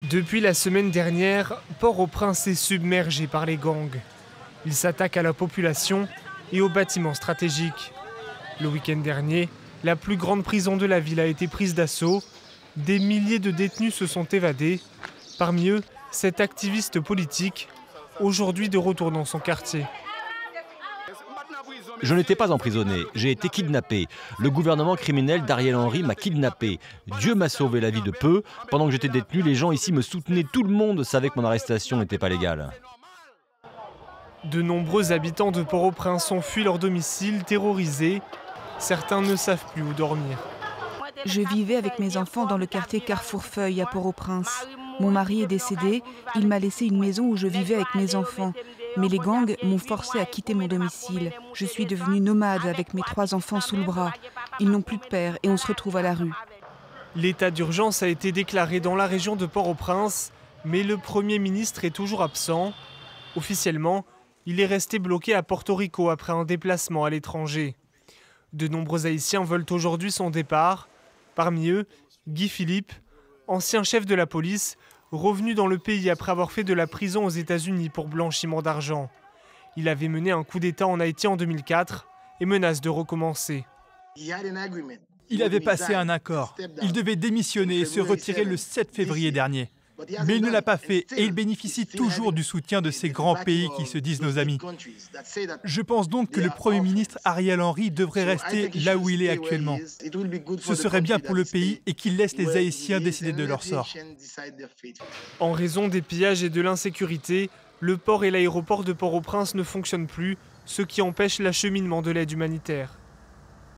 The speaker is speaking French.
Depuis la semaine dernière, Port-au-Prince est submergé par les gangs. Ils s'attaquent à la population et aux bâtiments stratégiques. Le week-end dernier, la plus grande prison de la ville a été prise d'assaut. Des milliers de détenus se sont évadés. Parmi eux, cet activiste politique, aujourd'hui de retour dans son quartier. Je n'étais pas emprisonné, j'ai été kidnappé. Le gouvernement criminel d'Ariel Henry m'a kidnappé. Dieu m'a sauvé la vie de peu. Pendant que j'étais détenu, les gens ici me soutenaient. Tout le monde savait que mon arrestation n'était pas légale. De nombreux habitants de Port-au-Prince ont fui leur domicile, terrorisés. Certains ne savent plus où dormir. Je vivais avec mes enfants dans le quartier Carrefour-Feuille à Port-au-Prince. Mon mari est décédé, il m'a laissé une maison où je vivais avec mes enfants. Mais les gangs m'ont forcé à quitter mon domicile. Je suis devenue nomade avec mes 3 enfants sous le bras. Ils n'ont plus de père et on se retrouve à la rue. L'état d'urgence a été déclaré dans la région de Port-au-Prince, mais le Premier ministre est toujours absent. Officiellement, il est resté bloqué à Porto Rico après un déplacement à l'étranger. De nombreux Haïtiens veulent aujourd'hui son départ. Parmi eux, Guy Philippe, ancien chef de la police, revenu dans le pays après avoir fait de la prison aux États-Unis pour blanchiment d'argent. Il avait mené un coup d'État en Haïti en 2004 et menace de recommencer. Il avait passé un accord. Il devait démissionner et se retirer le 7 février dernier. Mais il ne l'a pas fait et il bénéficie toujours du soutien de ces grands pays qui se disent nos amis. Je pense donc que le Premier ministre Ariel Henry devrait rester là où il est actuellement. Ce serait bien pour le pays et qu'il laisse les Haïtiens décider de leur sort. En raison des pillages et de l'insécurité, le port et l'aéroport de Port-au-Prince ne fonctionnent plus, ce qui empêche l'acheminement de l'aide humanitaire.